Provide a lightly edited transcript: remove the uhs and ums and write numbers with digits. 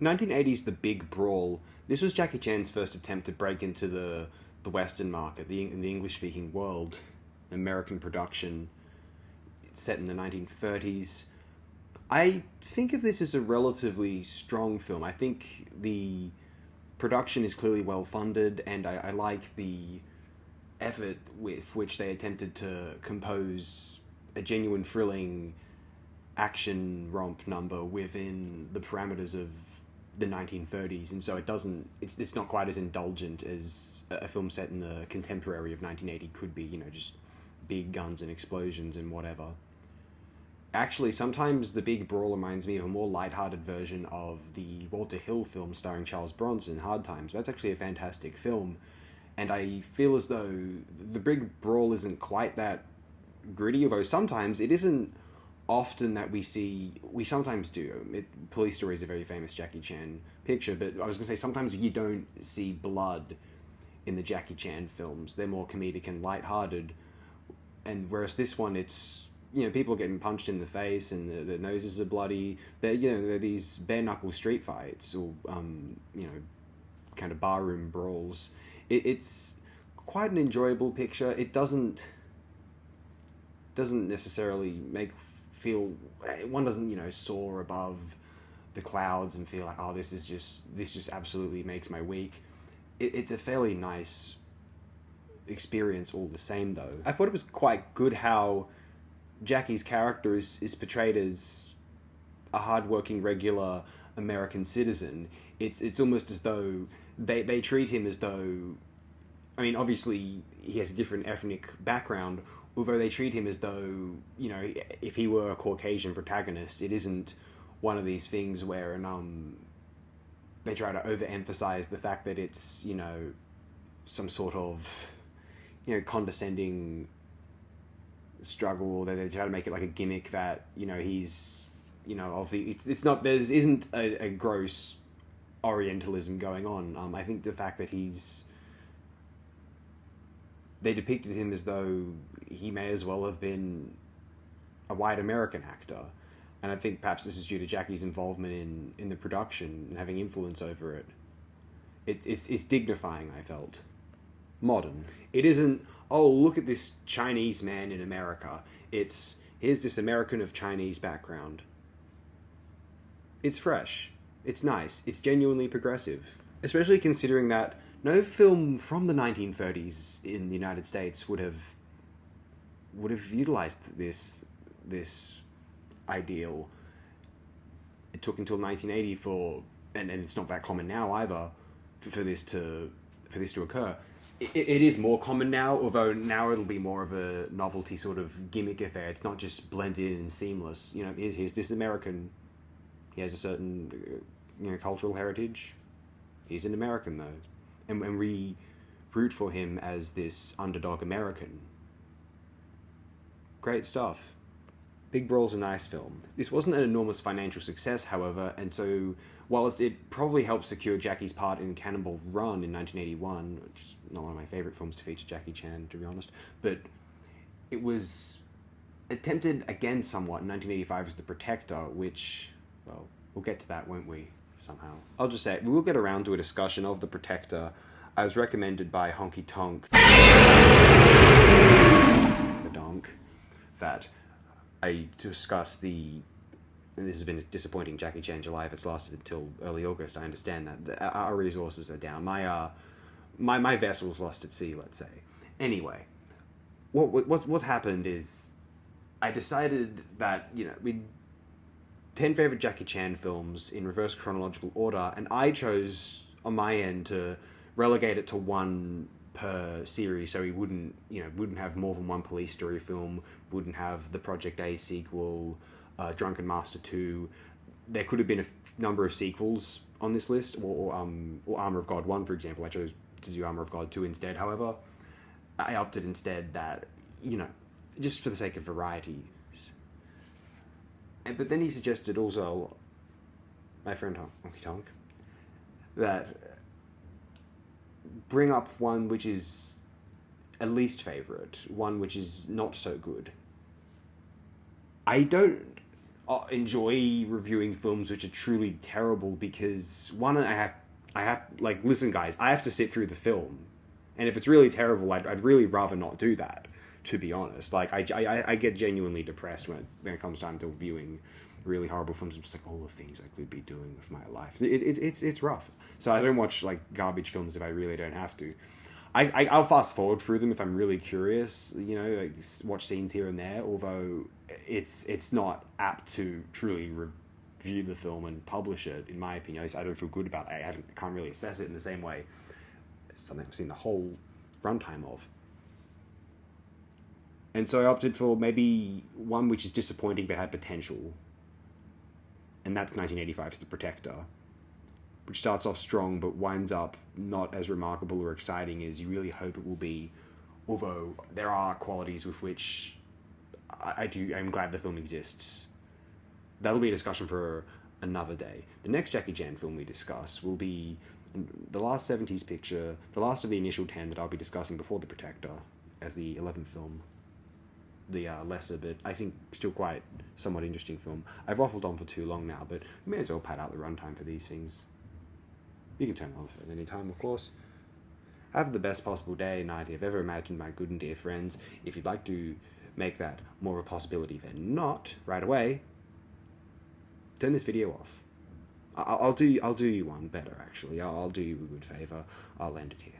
1980's The Big Brawl. This was Jackie Chan's first attempt to break into the Western market, in the English-speaking world. American production. It's set in the 1930s. I think of this as a relatively strong film. I think the production is clearly well-funded, and I like the effort with which they attempted to compose a genuine, thrilling action romp number within the parameters of the 1930s, and so it's not quite as indulgent as a film set in the contemporary of 1980 could be, just big guns and explosions and whatever. Actually, sometimes The Big Brawl reminds me of a more lighthearted version of the Walter Hill film starring Charles Bronson, Hard Times. That's actually a fantastic film, and I feel as though The Big Brawl isn't quite that gritty, although sometimes it isn't often that we sometimes do. Police Story is a very famous Jackie Chan picture, but I was going to say sometimes you don't see blood in the Jackie Chan films. They're more comedic and lighthearted, and whereas this one, it's, people are getting punched in the face and their noses are bloody. They're these bare knuckle street fights or kind of barroom brawls. It's quite an enjoyable picture. It doesn't necessarily one doesn't soar above the clouds and feel like, oh, this just absolutely makes my week. It's a fairly nice experience all the same, though. I thought it was quite good how Jackie's character is portrayed as a hardworking, regular American citizen. It's almost as though they treat him as though, I mean, obviously he has a different ethnic background, although they treat him as though, if he were a Caucasian protagonist, it isn't one of these things where they try to overemphasize the fact that it's, some sort of, condescending struggle, or they try to make it like a gimmick that, he's, it's not, there isn't a gross Orientalism going on. I think the fact that they depicted him as though he may as well have been a white American actor. And I think perhaps this is due to Jackie's involvement in the production and having influence over it. It's dignifying, I felt. Modern. It isn't, oh, look at this Chinese man in America. It's, here's this American of Chinese background. It's fresh. It's nice. It's genuinely progressive. Especially considering that no film from the 1930s in the United States would have utilized this ideal. It took until 1980 and it's not that common now either, for this to occur. It is more common now, although now it'll be more of a novelty sort of gimmick affair. It's not just blended in and seamless. Here's this American. He has a certain cultural heritage. He's an American though. And we root for him as this underdog American. Great stuff. Big Brawl's a nice film. This wasn't an enormous financial success, however, and so whilst it probably helped secure Jackie's part in Cannonball Run in 1981, which is not one of my favourite films to feature Jackie Chan, to be honest, but it was attempted again somewhat in 1985 as The Protector, which, well, we'll get to that, won't we? Somehow. I'll just say, we will get around to a discussion of The Protector. I was recommended by Honky Tonk, the donk, that I discuss and this has been a disappointing Jackie Chan July if it's lasted until early August. I understand that. Our resources are down. My vessel's lost at sea, let's say. Anyway, what happened is I decided that, we'd 10 favorite Jackie Chan films in reverse chronological order, and I chose on my end to relegate it to one per series, so we wouldn't have more than one Police Story film, wouldn't have the Project A sequel, Drunken Master 2. There could have been a number of sequels on this list, or Armor of God 1, for example. I chose to do Armor of God 2 instead. However, I opted instead that, just for the sake of variety. But then he suggested also, my friend Honky Tonk, that bring up one which is a least favourite, one which is not so good. I don't enjoy reviewing films which are truly terrible because one, I have like, listen guys, I have to sit through the film, and if it's really terrible, I'd really rather not do that, to be honest. Like I get genuinely depressed when it comes time to reviewing really horrible films. I'm just like, all the things I could be doing with my life. It's rough. So I don't watch like garbage films if I really don't have to. I'll fast forward through them if I'm really curious, you know, like watch scenes here and there, although it's not apt to truly review the film and publish it, in my opinion. At least I don't feel good about it. Can't really assess it in the same way as something I've seen the whole runtime of. And so I opted for maybe one which is disappointing but had potential. And that's 1985's The Protector, which starts off strong but winds up not as remarkable or exciting as you really hope it will be. Although there are qualities with which I'm glad the film exists. That'll be a discussion for another day. The next Jackie Chan film we discuss will be the last 70s picture, the last of the initial 10 that I'll be discussing before The Protector, as the 11th film. The lesser, but I think still quite somewhat interesting film. I've waffled on for too long now, but we may as well pad out the runtime for these things. You can turn it off at any time, of course. Have the best possible day and night you've ever imagined, my good and dear friends. If you'd like to make that more of a possibility than not, right away, turn this video off. I'll do you one better, actually. I'll do you a good favour. I'll end it here.